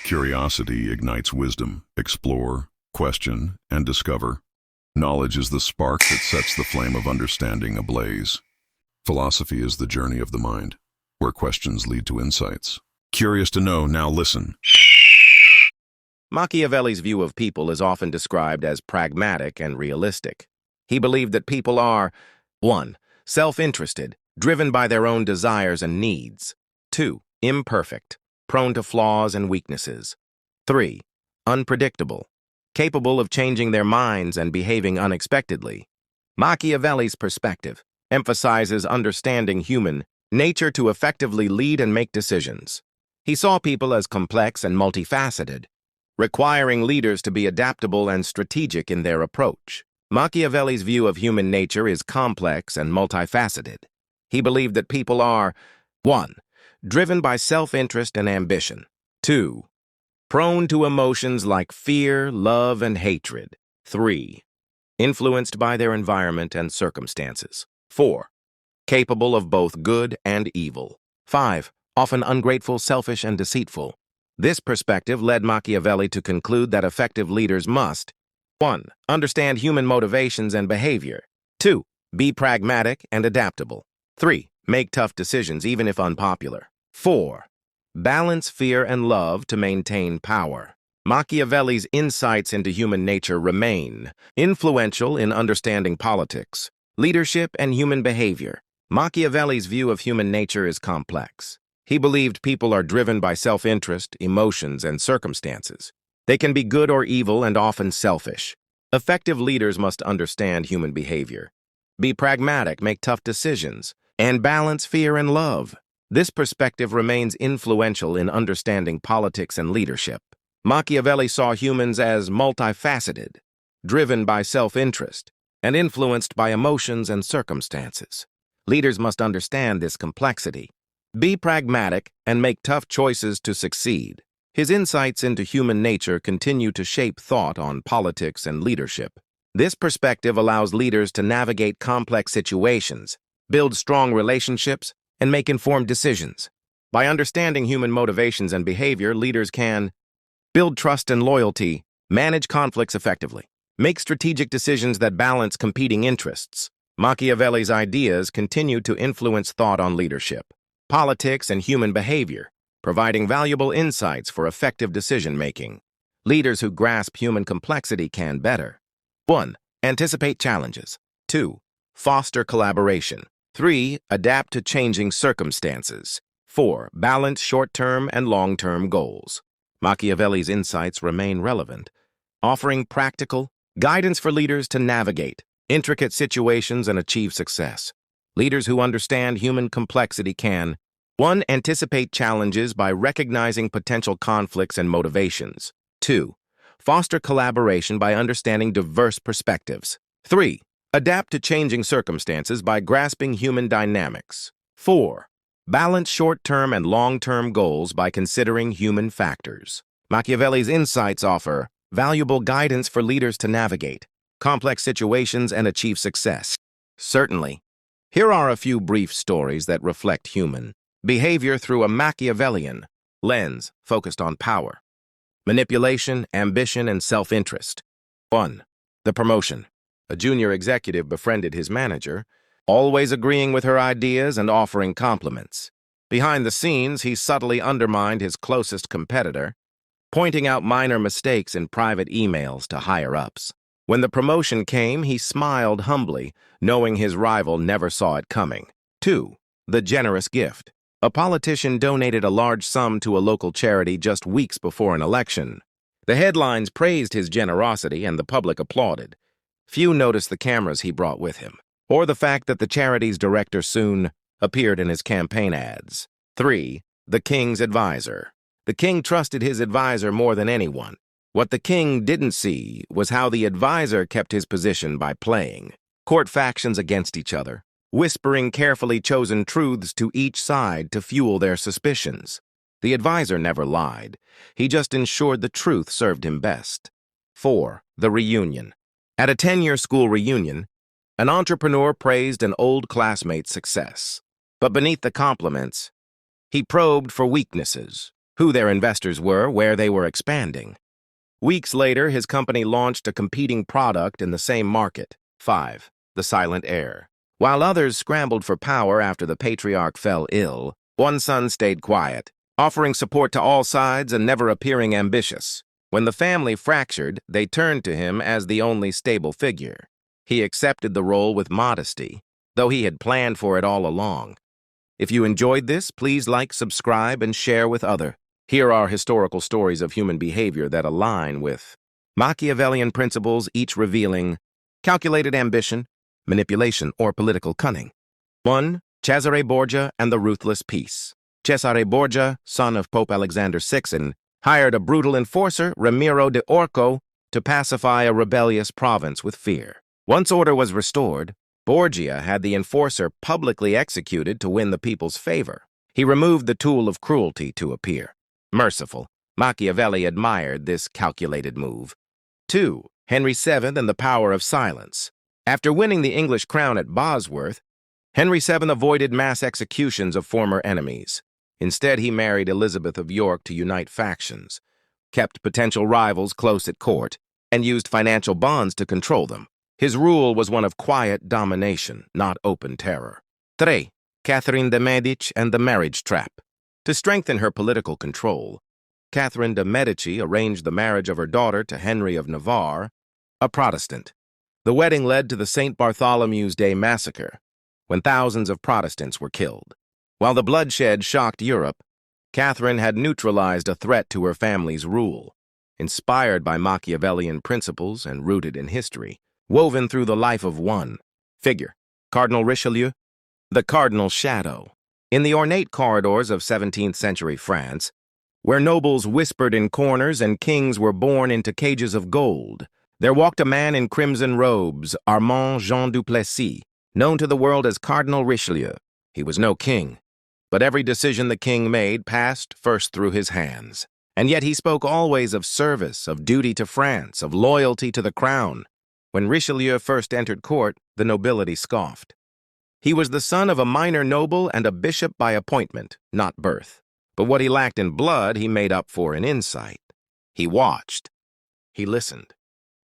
Curiosity ignites wisdom. Explore, question, and discover. Knowledge is the spark that sets the flame of understanding ablaze. Philosophy is the journey of the mind, where questions lead to insights. Curious to know, now listen. Machiavelli's view of people is often described as pragmatic and realistic. He believed that people are 1. Self-interested, driven by their own desires and needs. 2. Imperfect, prone to flaws and weaknesses. 3. Unpredictable, capable of changing their minds and behaving unexpectedly. Machiavelli's perspective emphasizes understanding human nature to effectively lead and make decisions. He saw people as complex and multifaceted, requiring leaders to be adaptable and strategic in their approach. Machiavelli's view of human nature is complex and multifaceted. He believed that people are 1. Driven by self-interest and ambition. 2. Prone to emotions like fear, love, and hatred. 3. Influenced by their environment and circumstances. 4. Capable of both good and evil. 5. Often ungrateful, selfish, and deceitful. This perspective led Machiavelli to conclude that effective leaders must 1. Understand human motivations and behavior. 2. Be pragmatic and adaptable. 3. Make tough decisions even if unpopular. 4. Balance fear and love to maintain power. Machiavelli's insights into human nature remain influential in understanding politics, leadership, and human behavior. Machiavelli's view of human nature is complex. He believed people are driven by self-interest, emotions, and circumstances. They can be good or evil and often selfish. Effective leaders must understand human behavior, be pragmatic, make tough decisions, and balance fear and love. This perspective remains influential in understanding politics and leadership. Machiavelli saw humans as multifaceted, driven by self-interest, and influenced by emotions and circumstances. Leaders must understand this complexity, be pragmatic, and make tough choices to succeed. His insights into human nature continue to shape thought on politics and leadership. This perspective allows leaders to navigate complex situations, build strong relationships, and make informed decisions. By understanding human motivations and behavior, leaders can build trust and loyalty, manage conflicts effectively, make strategic decisions that balance competing interests. Machiavelli's ideas continue to influence thought on leadership, politics, and human behavior, providing valuable insights for effective decision-making. Leaders who grasp human complexity can better 1. Anticipate challenges. 2. Foster collaboration. 3. Adapt to changing circumstances. 4. Balance short-term and long-term goals. Machiavelli's insights remain relevant, offering practical guidance for leaders to navigate intricate situations and achieve success. Leaders who understand human complexity can 1. Anticipate challenges by recognizing potential conflicts and motivations. 2. Foster collaboration by understanding diverse perspectives. 3. Adapt to changing circumstances by grasping human dynamics. 4. Balance short-term and long-term goals by considering human factors. Machiavelli's insights offer valuable guidance for leaders to navigate complex situations and achieve success. Certainly, here are a few brief stories that reflect human behavior through a Machiavellian lens focused on power, manipulation, ambition, and self-interest. 1. The promotion. A junior executive befriended his manager, always agreeing with her ideas and offering compliments. Behind the scenes, he subtly undermined his closest competitor, pointing out minor mistakes in private emails to higher-ups. When the promotion came, he smiled humbly, knowing his rival never saw it coming. 2. The generous gift. A politician donated a large sum to a local charity just weeks before an election. The headlines praised his generosity and the public applauded. Few noticed the cameras he brought with him, or the fact that the charity's director soon appeared in his campaign ads. 3. The king's advisor. The king trusted his advisor more than anyone. What the king didn't see was how the advisor kept his position by playing court factions against each other, whispering carefully chosen truths to each side to fuel their suspicions. The advisor never lied. He just ensured the truth served him best. 4. The reunion. At a 10-year school reunion, an entrepreneur praised an old classmate's success. But beneath the compliments, he probed for weaknesses. who their investors were, where they were expanding. Weeks later, his company launched a competing product in the same market. 5. The silent heir. While others scrambled for power after the patriarch fell ill, one son stayed quiet, offering support to all sides and never appearing ambitious. When the family fractured, they turned to him as the only stable figure. He accepted the role with modesty, though he had planned for it all along. If you enjoyed this, please like, subscribe, and share with others. Here are historical stories of human behavior that align with Machiavellian principles, each revealing calculated ambition, manipulation, or political cunning. 1. Cesare Borgia and the Ruthless Peace. Cesare Borgia, son of Pope Alexander VI, hired a brutal enforcer, Ramiro de Orco, to pacify a rebellious province with fear. Once order was restored, Borgia had the enforcer publicly executed to win the people's favor. He removed the tool of cruelty to appear merciful. Machiavelli admired this calculated move. 2. Henry VII and the Power of Silence. After winning the English crown at Bosworth, Henry VII avoided mass executions of former enemies. Instead, he married Elizabeth of York to unite factions, kept potential rivals close at court, and used financial bonds to control them. His rule was one of quiet domination, not open terror. 3. Catherine de' Medici and the Marriage Trap. To strengthen her political control, Catherine de' Medici arranged the marriage of her daughter to Henry of Navarre, a Protestant. The wedding led to the St. Bartholomew's Day massacre, when thousands of Protestants were killed. While the bloodshed shocked Europe, Catherine had neutralized a threat to her family's rule, inspired by Machiavellian principles and rooted in history, woven through the life of one figure, Cardinal Richelieu. The Cardinal's Shadow. In the ornate corridors of 17th-century France, where nobles whispered in corners and kings were born into cages of gold, there walked a man in crimson robes, Armand Jean Duplessis, known to the world as Cardinal Richelieu. He was no king, but every decision the king made passed first through his hands. And yet he spoke always of service, of duty to France, of loyalty to the crown. When Richelieu first entered court, the nobility scoffed. He was the son of a minor noble and a bishop by appointment, not birth. But what he lacked in blood, he made up for in insight. He watched. He listened.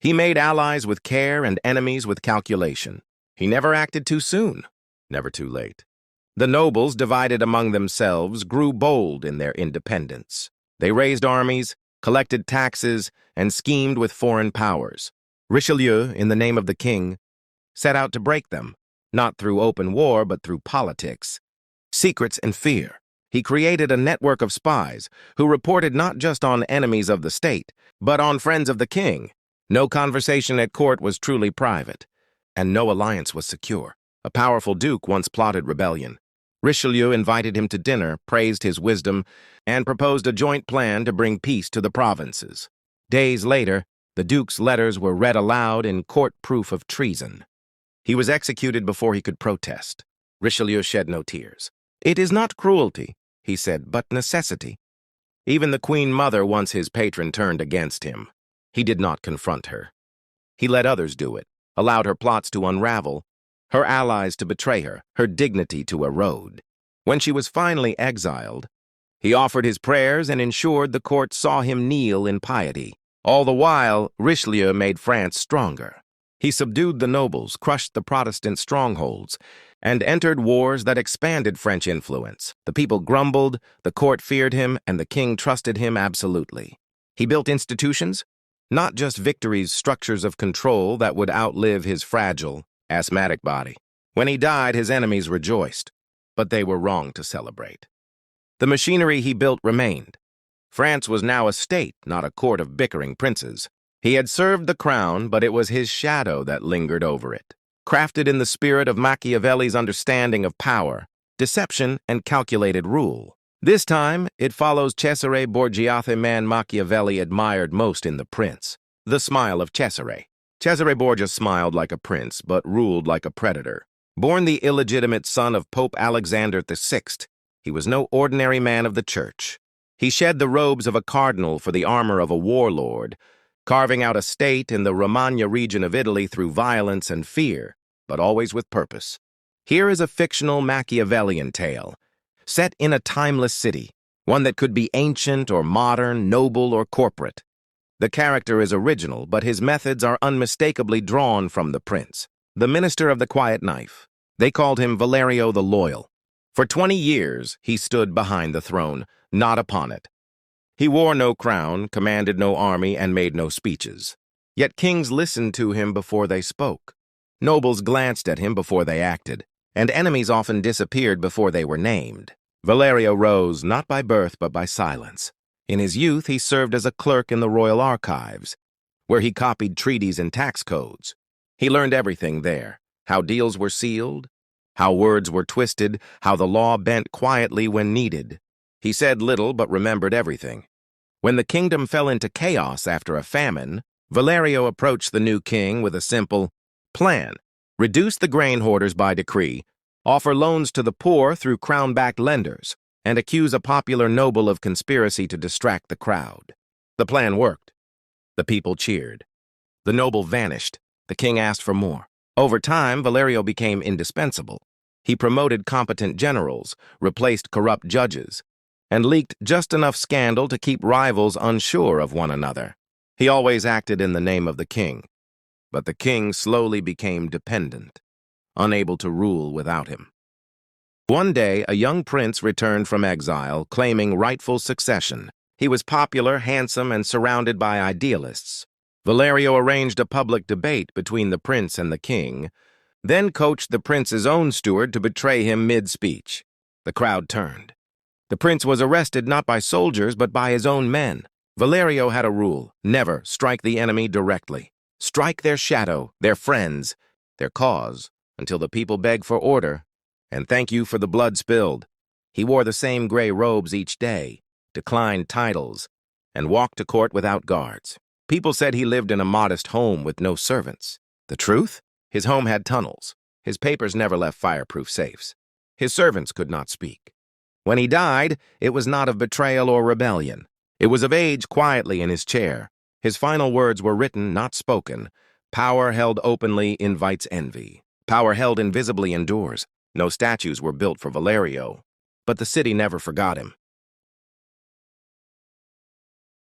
He made allies with care and enemies with calculation. He never acted too soon, never too late. The nobles, divided among themselves, grew bold in their independence. They raised armies, collected taxes, and schemed with foreign powers. Richelieu, in the name of the king, set out to break them, not through open war, but through politics, secrets, and fear. He created a network of spies who reported not just on enemies of the state, but on friends of the king. No conversation at court was truly private, and no alliance was secure. A powerful duke once plotted rebellion. Richelieu invited him to dinner, praised his wisdom, and proposed a joint plan to bring peace to the provinces. Days later, the duke's letters were read aloud in court proof of treason. He was executed before he could protest. Richelieu shed no tears. "It is not cruelty," he said, "but necessity." Even the Queen Mother, once his patron, turned against him. He did not confront her. He let others do it, allowed her plots to unravel, her allies to betray her dignity to erode. When she was finally exiled, he offered his prayers and ensured the court saw him kneel in piety. All the while, Richelieu made France stronger. He subdued the nobles, crushed the Protestant strongholds, and entered wars that expanded French influence. The people grumbled, the court feared him, and the king trusted him absolutely. He built institutions, not just victories, structures of control that would outlive his fragile, asthmatic body. When he died, his enemies rejoiced, but they were wrong to celebrate. The machinery he built remained. France was now a state, not a court of bickering princes. He had served the crown, but it was his shadow that lingered over it. Crafted in the spirit of Machiavelli's understanding of power, deception, and calculated rule. This time, it follows Cesare Borgia, the man Machiavelli admired most in The Prince. The smile of Cesare. Cesare Borgia smiled like a prince, but ruled like a predator. Born the illegitimate son of Pope Alexander VI, he was no ordinary man of the church. He shed the robes of a cardinal for the armor of a warlord, carving out a state in the Romagna region of Italy through violence and fear, but always with purpose. Here is a fictional Machiavellian tale, set in a timeless city, one that could be ancient or modern, noble or corporate. The character is original, but his methods are unmistakably drawn from the prince, the minister of the quiet knife. They called him Valerio the Loyal. For 20 years, he stood behind the throne, not upon it. He wore no crown, commanded no army, and made no speeches. Yet kings listened to him before they spoke. Nobles glanced at him before they acted, and enemies often disappeared before they were named. Valerio rose not by birth but by silence. In his youth, he served as a clerk in the royal archives, where he copied treaties and tax codes. He learned everything there, how deals were sealed, how words were twisted, how the law bent quietly when needed. He said little but remembered everything. When the kingdom fell into chaos after a famine, Valerio approached the new king with a simple plan: reduce the grain hoarders by decree, offer loans to the poor through crown-backed lenders, and accuse a popular noble of conspiracy to distract the crowd. The plan worked. The people cheered. The noble vanished. The king asked for more. Over time, Valerio became indispensable. He promoted competent generals, replaced corrupt judges, and leaked just enough scandal to keep rivals unsure of one another. He always acted in the name of the king, but the king slowly became dependent, unable to rule without him. One day, a young prince returned from exile, claiming rightful succession. He was popular, handsome, and surrounded by idealists. Valerio arranged a public debate between the prince and the king, then coached the prince's own steward to betray him mid-speech. The crowd turned. The prince was arrested not by soldiers, but by his own men. Valerio had a rule: never strike the enemy directly. Strike their shadow, their friends, their cause, until the people beg for order, and thank you for the blood spilled. He wore the same gray robes each day, declined titles, and walked to court without guards. People said he lived in a modest home with no servants. The truth? His home had tunnels. His papers never left fireproof safes. His servants could not speak. When he died, it was not of betrayal or rebellion. It was of age quietly in his chair. His final words were written, not spoken. Power held openly invites envy. Power held invisibly endures. No statues were built for Valerio, but the city never forgot him.